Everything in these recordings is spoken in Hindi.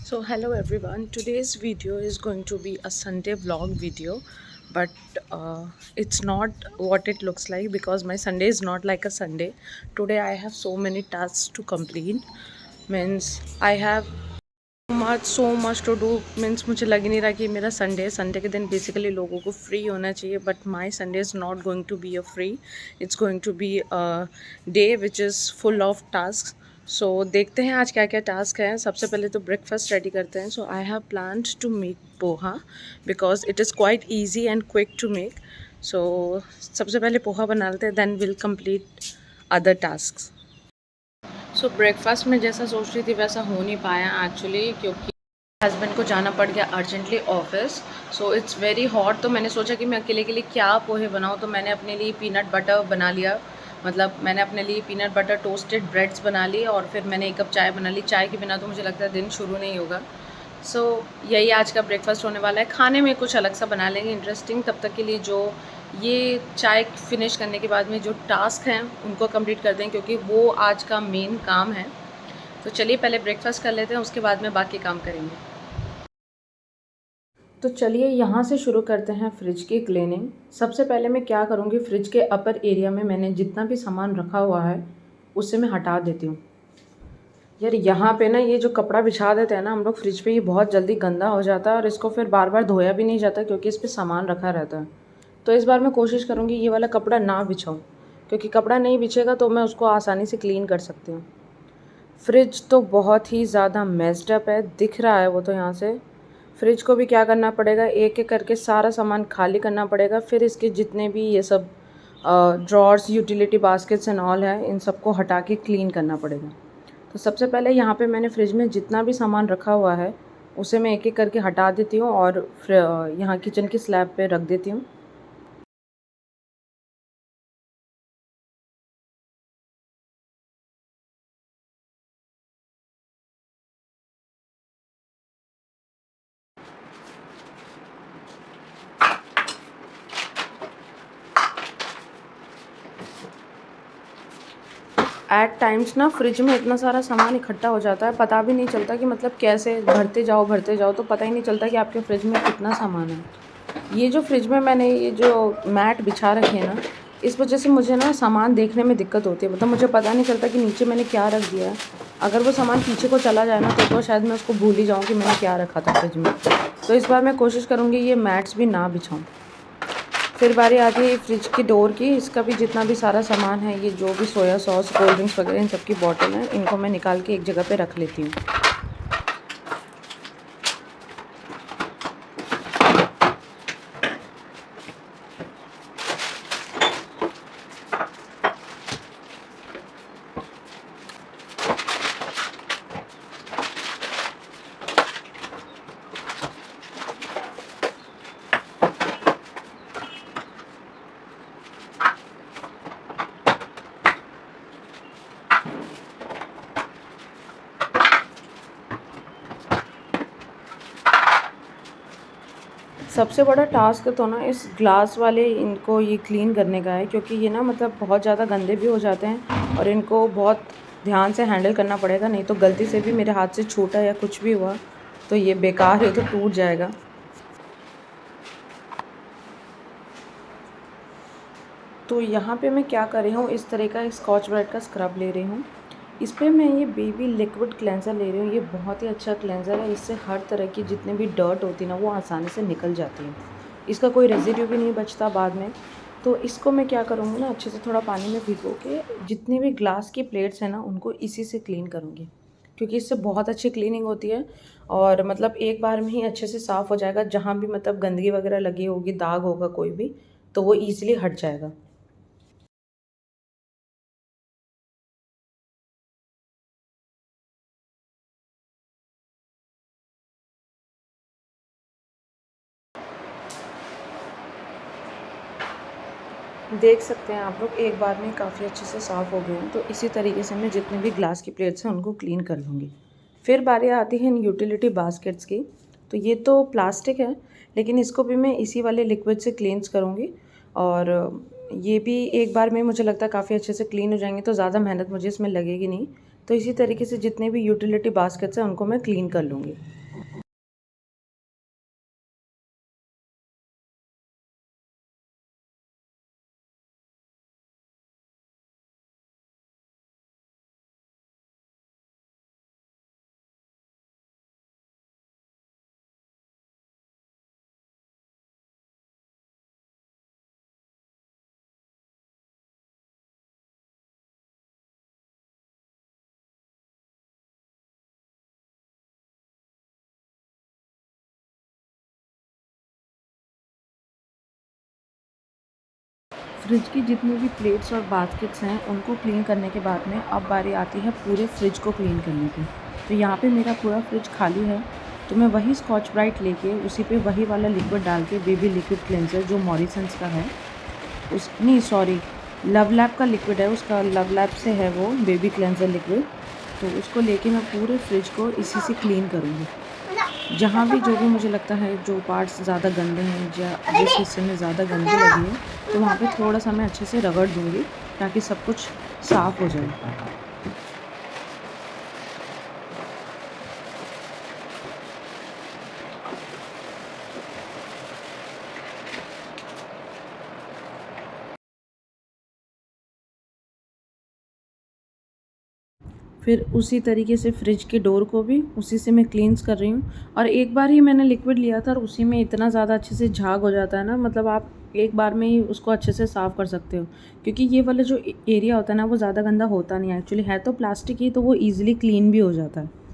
So hello everyone, today's video is going to be a Sunday vlog video, but it's not what it looks like because my Sunday is not like a Sunday. Today I have so many tasks to complete, means I have so much to do, means मुझे लग ही नहीं रहा कि मेरा संडे के दिन बेसिकली लोगों को फ्री होना चाहिए, but my Sunday is not going to be a free, it's going to be a day which is full of task. So देखते हैं आज क्या क्या टास्क हैं. सबसे पहले तो ब्रेकफास्ट रेडी करते हैं. So I have planned to make poha because it is quite easy and quick to make. So सबसे पहले पोहा बना लेते हैं, then will complete other task. So breakfast में जैसा सोच रही थी वैसा हो नहीं पाया एक्चुअली, क्योंकि हस्बैंड को जाना पड़ गया urgently office. So it's very hot, तो मैंने सोचा कि मैं अकेले के लिए क्या पोहे बनाऊँ. तो मैंने अपने लिए पीनट बटर बना लिया, मतलब मैंने अपने लिए पीनट बटर टोस्टेड ब्रेड्स बना ली और फिर मैंने 1 कप चाय बना ली. चाय के बिना तो मुझे लगता है दिन शुरू नहीं होगा. सो यही आज का ब्रेकफास्ट होने वाला है. खाने में कुछ अलग सा बना लेंगे इंटरेस्टिंग. तब तक के लिए जो ये चाय फिनिश करने के बाद में जो टास्क हैं उनको कंप्लीट कर दें, क्योंकि वो आज का मेन काम है. तो चलिए पहले ब्रेकफास्ट कर लेते हैं, उसके बाद में बाकी काम करेंगे. तो चलिए यहाँ से शुरू करते हैं फ्रिज की क्लीनिंग. सबसे पहले मैं क्या करूँगी, फ्रिज के अपर एरिया में मैंने जितना भी सामान रखा हुआ है उससे मैं हटा देती हूँ. यार यहाँ पे ना ये जो कपड़ा बिछा देते हैं ना हम लोग फ्रिज पे, ये बहुत जल्दी गंदा हो जाता है और इसको फिर बार बार धोया भी नहीं जाता क्योंकि इस पर सामान रखा रहता है. तो इस बार मैं कोशिश करूँगी ये वाला कपड़ा ना बिछाऊँ, क्योंकि कपड़ा नहीं बिछेगा तो मैं उसको आसानी से क्लीन कर सकती हूँ. फ्रिज तो बहुत ही ज़्यादा मेस्ड अप है, दिख रहा है वो तो यहाँ से. फ्रिज को भी क्या करना पड़ेगा, एक एक करके सारा सामान खाली करना पड़ेगा. फिर इसके जितने भी ये सब drawers, utility baskets and all है, इन सबको हटा के क्लीन करना पड़ेगा. तो सबसे पहले यहाँ पे मैंने फ्रिज में जितना भी सामान रखा हुआ है उसे मैं एक एक करके हटा देती हूँ और यहाँ किचन की स्लैब पे रख देती हूँ. एट टाइम्स ना फ्रिज में इतना सारा सामान इकट्ठा हो जाता है, पता भी नहीं चलता कि मतलब कैसे भरते जाओ तो पता ही नहीं चलता कि आपके फ्रिज में कितना सामान है. ये जो फ्रिज में मैंने ये जो मैट बिछा रखी है ना, इस वजह से मुझे ना सामान देखने में दिक्कत होती है. मतलब मुझे पता नहीं चलता कि नीचे मैंने क्या रख दिया है. अगर वो सामान पीछे को चला जाए ना तो शायद मैं उसको भूल ही जाऊँ कि मैंने क्या रखा था फ्रिज में. तो इस बार मैं कोशिश करूँगी ये मैट्स भी ना बिछाऊँ. फिर बारी आती है फ्रिज की डोर की. इसका भी जितना भी सारा सामान है, ये जो भी सोया सॉस, कोल्ड ड्रिंक्स वगैरह, इन सब की बॉटल है, इनको मैं निकाल के एक जगह पे रख लेती हूँ. सबसे बड़ा टास्क तो ना इस ग्लास वाले इनको ये क्लीन करने का है, क्योंकि ये ना मतलब बहुत ज़्यादा गंदे भी हो जाते हैं और इनको बहुत ध्यान से हैंडल करना पड़ेगा. नहीं तो गलती से भी मेरे हाथ से छूटा या कुछ भी हुआ तो ये बेकार है, तो टूट जाएगा. तो यहाँ पे मैं क्या कर रही हूँ, इस तरह का स्कॉच ब्राइट का स्क्रब ले रही हूँ. इस पर मैं ये बेबी लिक्विड क्लेंज़र ले रही हूँ. ये बहुत ही अच्छा क्लेंज़र है. इससे हर तरह की जितने भी डर्ट होती है ना वो आसानी से निकल जाती है. इसका कोई रेजिड्यू भी नहीं बचता बाद में. तो इसको मैं क्या करूँगी ना, अच्छे से थोड़ा पानी में भिगो के जितनी भी ग्लास की प्लेट्स हैं ना उनको इसी से क्लीन करूँगी, क्योंकि इससे बहुत अच्छी क्लीनिंग होती है और मतलब एक बार में ही अच्छे से साफ़ हो जाएगा. जहाँ भी मतलब गंदगी वगैरह लगी होगी, दाग होगा कोई भी, तो वो ईज़िली हट जाएगा. देख सकते हैं आप लोग, एक बार में काफ़ी अच्छे से साफ़ हो गए हैं. तो इसी तरीके से मैं जितने भी ग्लास की प्लेट्स हैं उनको क्लीन कर लूँगी. फिर बारी आती है इन यूटिलिटी बास्केट्स की. तो ये तो प्लास्टिक है, लेकिन इसको भी मैं इसी वाले लिक्विड से क्लींस करूँगी और ये भी एक बार में मुझे लगता है काफ़ी अच्छे से क्लीन हो जाएंगे, तो ज़्यादा मेहनत मुझे इसमें लगेगी नहीं. तो इसी तरीके से जितने भी यूटिलिटी बास्केट्स हैं उनको मैं क्लीन कर लूँगी. फ्रिज की जितनी भी प्लेट्स और बास्केट्स हैं उनको क्लीन करने के बाद में अब बारी आती है पूरे फ्रिज को क्लीन करने की। तो यहाँ पे मेरा पूरा फ्रिज खाली है, तो मैं वही स्कॉच ब्राइट लेके उसी पे वही वाला लिक्विड डाल के बेबी लिक्विड क्लेंजर जो मॉरिसन्स का है, उस नहीं सॉरी लव लैब का लिक्विड है, उसका लव लैब से है वो बेबी क्लेंजर लिक्विड। तो उसको लेके मैं पूरे फ्रिज को इसी से क्लीन करूँगी। जहाँ भी जो भी मुझे लगता है जो पार्ट्स ज़्यादा गंदे हैं या जिस हिस्से में ज़्यादा गंदगी लगी है, तो वहाँ पे थोड़ा सा मैं अच्छे से रगड़ दूँगी ताकि सब कुछ साफ़ हो जाए। फिर उसी तरीके से फ्रिज के डोर को भी उसी से मैं क्लींस कर रही हूँ। और एक बार ही मैंने लिक्विड लिया था और उसी में इतना ज़्यादा अच्छे से झाग हो जाता है ना, मतलब आप एक बार में ही उसको अच्छे से साफ़ कर सकते हो, क्योंकि ये वाला जो एरिया होता है ना वो ज़्यादा गंदा होता नहीं है, एक्चुअली है तो प्लास्टिक ही, तो वो ईज़िली क्लीन भी हो जाता है।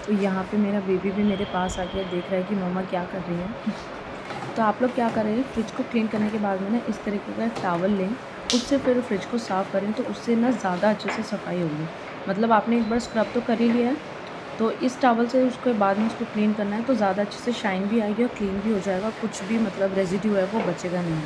तो यहाँ पे मेरा बेबी भी मेरे पास आ गया, देख रहा है कि मम्मा क्या कर रही है। तो आप लोग क्या करें, फ्रिज को क्लीन करने के बाद में ना इस तरीके का एक टॉवल लें, उससे फिर फ्रिज को साफ़ करें, तो उससे ना ज़्यादा अच्छे से सफाई होगी। मतलब आपने एक बार स्क्रब तो कर ही लिया है, तो इस टॉवल से उसके बाद में उसको क्लीन करना है, तो ज़्यादा अच्छे से शाइन भी आएगी और क्लीन भी हो जाएगा, कुछ भी मतलब रेजिड्यू है वो बचेगा नहीं।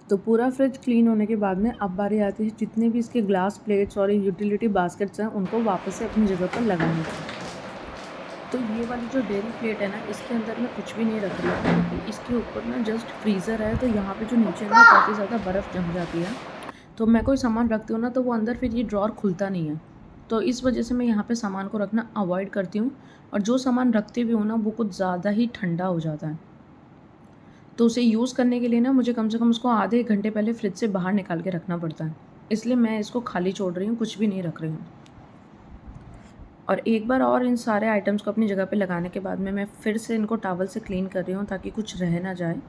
तो पूरा फ्रिज क्लीन होने के बाद में अब बारी आती है जितने भी इसके ग्लास प्लेट्स और यूटिलिटी बास्केट्स हैं उनको वापस से अपनी जगह पर लगाने की। तो ये वाली जो डेयरी प्लेट है ना, इसके अंदर मैं कुछ भी नहीं रख रही हूँ, क्योंकि इसके ऊपर ना जस्ट फ्रीज़र है, तो यहाँ पे जो नीचे ना काफ़ी ज़्यादा बर्फ़ जम जाती है। तो मैं कोई सामान रखती हूँ ना, तो वो अंदर फिर ये ड्रॉर खुलता नहीं है। तो इस वजह से मैं यहाँ पे सामान को रखना अवॉइड करती हूँ, और जो सामान रखती भी हूँ ना वो कुछ ज़्यादा ही ठंडा हो जाता है। तो उसे यूज़ करने के लिए ना मुझे कम से कम उसको आधे 1 घंटे पहले फ्रिज से बाहर निकाल के रखना पड़ता है। इसलिए मैं इसको खाली छोड़ रही हूँ, कुछ भी नहीं रख रही हूँ। और एक बार और इन सारे आइटम्स को अपनी जगह पे लगाने के बाद में मैं फिर से इनको टॉवल से क्लीन कर रही हूँ ताकि कुछ रह ना जाए।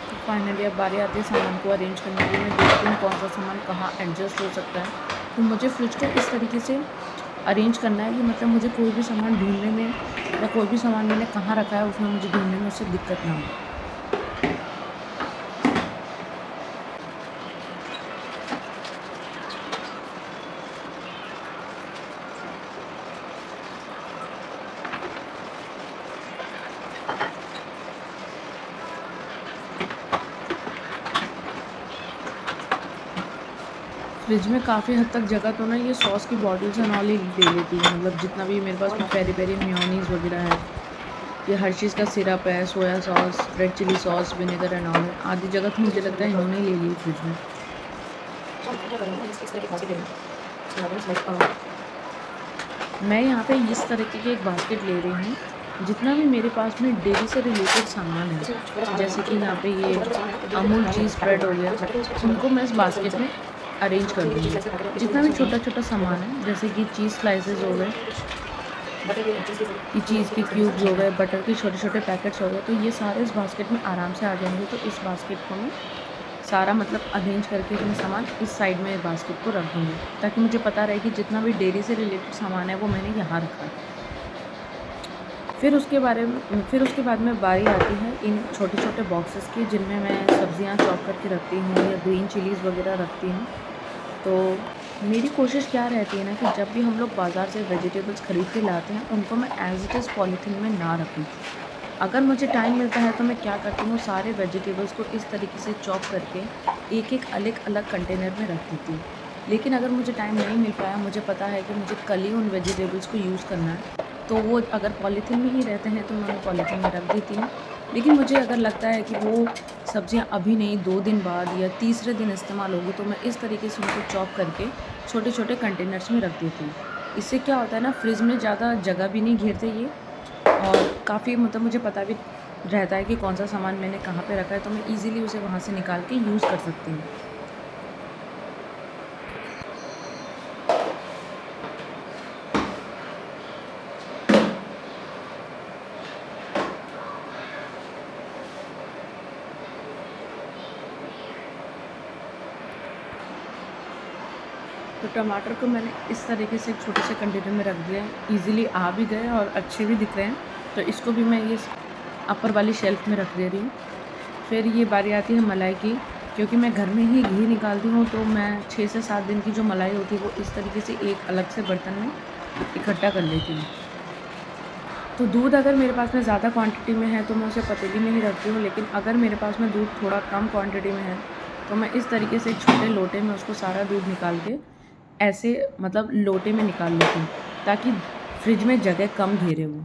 तो फाइनली अब बारी आती है सामान को अरेंज करने के लिए। मैं देखती हूँ कौन सा सामान कहाँ एडजस्ट हो सकता है। तो मुझे फ्रिज को इस तरीके से अरेंज करना है कि मतलब मुझे कोई भी सामान ढूँढने में या कोई भी सामान मैंने कहाँ रखा है उसमें मुझे ढूँढने में उससे दिक्कत ना हो। फ्रिज में काफ़ी हद तक जगह तो ना ये सॉस की बॉटल्स एंड ऑल ही ले लेती है, मतलब जितना भी मेरे पास पेरी पेरी मेयोनीज़ वगैरह है, ये हर चीज़ का सिरप है, soya sauce, red chilli sauce, vinegar and all है, आधी जगह तो मुझे लगता है इन्होंने ले ली फ्रिज में। मैं यहाँ पे इस तरीके की एक बास्केट ले रही हूँ, जितना भी मेरे पास में डेली से रिलेटेड सामान है, जैसे कि यहाँ पे ये अमूल चीज़ स्प्रेड हो गया, उनको मैं इस बास्केट में अरेंज कर दूँगी। जितना भी छोटा छोटा सामान है, जैसे कि चीज़ स्लाइसेस हो गए, ये चीज़ के क्यूब्स हो गए, बटर के छोटे छोटे पैकेट्स हो गए, तो ये सारे इस बास्केट में आराम से आ जाएंगे। तो इस बास्केट को मैं सारा मतलब अरेंज करके अपने सामान इस साइड में बास्केट को रख दूँगी, ताकि मुझे पता रहे कि जितना भी डेयरी से रिलेटेड सामान है वो मैंने यहाँ रखा है। फिर उसके बाद में बारी आती है इन छोटे छोटे बॉक्सेस की, जिनमें मैं सब्जियाँ चॉप करके रखती हूँ या ग्रीन चिलीज़ वगैरह रखती हूँ। तो मेरी कोशिश क्या रहती है ना कि जब भी हम लोग बाज़ार से वेजिटेबल्स ख़रीद के लाते हैं, उनको मैं एज़ इट इज़ पॉलीथीन में ना रखूँ। अगर मुझे टाइम मिलता है तो मैं क्या करती हूँ, सारे वेजिटेबल्स को इस तरीके से चॉप करके एक-एक अलग-अलग कंटेनर में रख देती हूँ। लेकिन अगर मुझे टाइम नहीं मिल पाया, मुझे पता है कि मुझे कल ही उन वेजिटेबल्स को यूज़ करना है, तो वो अगर पॉलीथीन में ही रहते हैं तो मैं उन्हें पॉलीथीन में रख देती हूँ। लेकिन मुझे अगर लगता है कि वो सब्ज़ियाँ अभी नहीं 2 दिन बाद या तीसरे दिन इस्तेमाल होगी, तो मैं इस तरीके से उनको चॉप करके छोटे-छोटे कंटेनर्स में रख देती हूँ। इससे क्या होता है ना, फ्रिज में ज़्यादा जगह भी नहीं घेरते ये, और काफ़ी मतलब मुझे पता भी रहता है कि कौन-सा सामान मैंने कहाँ पे रखा है, तो मैं ईज़िली उसे वहाँ से निकाल के यूज़ कर सकती हूँ। तो टमाटर को मैंने इस तरीके से एक छोटे से कंटेनर में रख दिया है, ईज़िली आ भी गए और अच्छे भी दिख रहे हैं। तो इसको भी मैं ये अपर वाली शेल्फ़ में रख दे रही हूँ। फिर ये बारी आती है मलाई की, क्योंकि मैं घर में ही घी निकालती हूँ, तो मैं 6 से 7 दिन की जो मलाई होती है वो इस तरीके से एक अलग से बर्तन में इकट्ठा कर लेती हूँ। तो दूध अगर मेरे पास में ज़्यादा क्वांटिटी में है तो मैं उसे पतीली में ही रखती हूँ, लेकिन अगर मेरे पास में दूध थोड़ा कम क्वांटिटी में है तो मैं इस तरीके से एक छोटे लोटे में उसको सारा दूध निकाल के ऐसे मतलब लोटे में निकाल लेती हूँ, ताकि फ्रिज में जगह कम घेरे वो।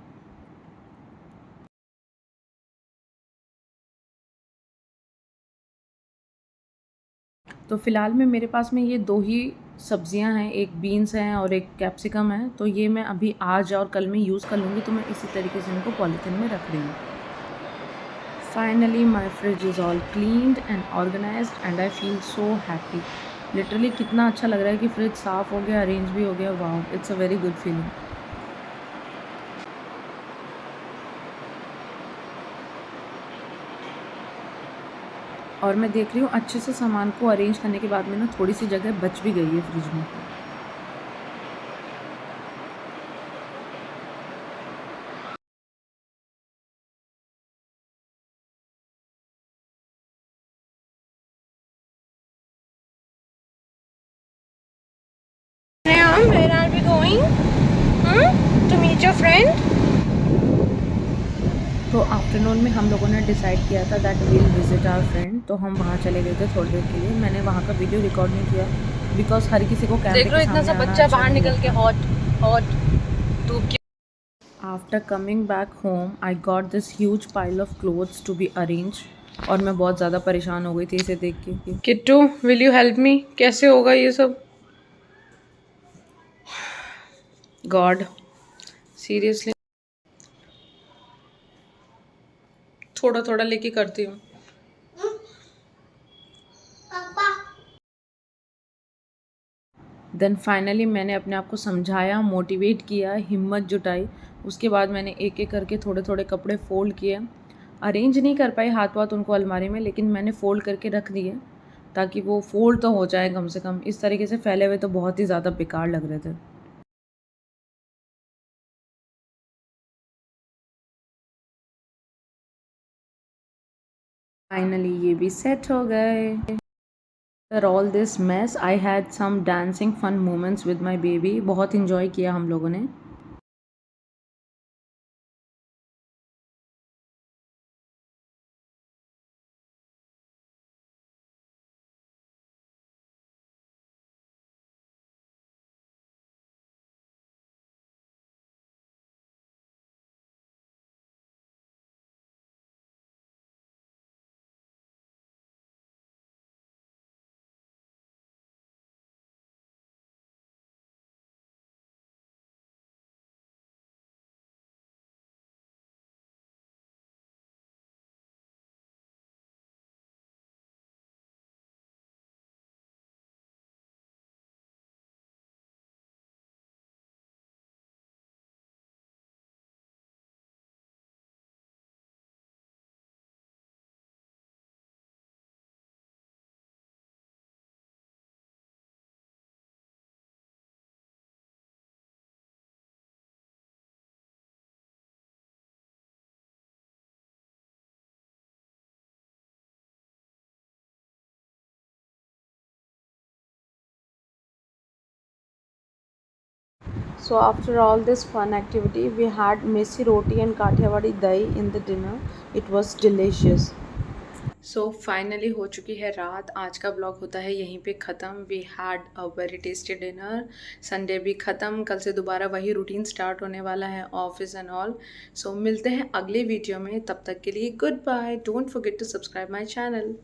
तो फ़िलहाल में मेरे पास में ये 2 ही सब्ज़ियाँ हैं, एक बीन्स हैं और एक कैप्सिकम है, तो ये मैं अभी आज और कल में यूज़ कर लूँगी, तो मैं इसी तरीके से इनको पॉलीथीन में रख रही हूँ। Finally, my fridge is all cleaned and organized and I feel so happy. Literally कितना अच्छा लग रहा है कि फ्रिज साफ़ हो गया, अरेंज भी हो गया। Wow, it's a very good feeling. और मैं देख रही हूँ अच्छे से सामान को अरेंज करने के बाद में ना थोड़ी सी जगह बच भी गई है फ्रिज में। Ma'am, where are we going? To meet your friend? तो आफ्टरनून में हम लोगों ने डिसाइड किया था that we'll visit our friend, तो हम वहाँ चले गए थे थोड़ी देर के लिए। मैंने वहाँ का वीडियो रिकॉर्ड नहीं किया बिकॉज हर किसी को कैमरे के सामने आना अच्छा बाहर नहीं निकल के लगता। हॉट हॉट धूप की। After coming back home I got this huge pile of clothes to be arrange, और मैं बहुत ज़्यादा परेशान हो गई थी इसे देख के। Kittu, will you help me, कैसे होगा ये सब? गॉड, सीरियसली थोड़ा थोड़ा लेके करती हूँ। देन फाइनली मैंने अपने आप को समझाया, मोटिवेट किया, हिम्मत जुटाई। उसके बाद मैंने एक एक करके थोड़े थोड़े कपड़े फ़ोल्ड किए। अरेंज नहीं कर पाई हाथ वाथ उनको अलमारी में, लेकिन मैंने फ़ोल्ड करके रख दिए ताकि वो फ़ोल्ड तो हो जाए कम से कम। इस तरीके से फैले हुए तो बहुत ही ज़्यादा बेकार लग रहे थे। फाइनली ये भी सेट हो गए। After all this mess I had some dancing fun moments with my baby. बहुत इंजॉय किया हम लोगों ने। So after all this fun activity, we had messy roti and Kathiawadi dahi in the dinner. It was delicious. So finally हो चुकी है रात। आज का ब्लॉग होता है यहीं पे ख़त्म। We had a very tasty dinner. Sunday भी ख़त्म, कल से दोबारा वही रूटीन स्टार्ट होने वाला है, ऑफिस एंड ऑल। सो मिलते हैं अगले वीडियो में, तब तक के लिए good bye. Don't forget to subscribe my channel.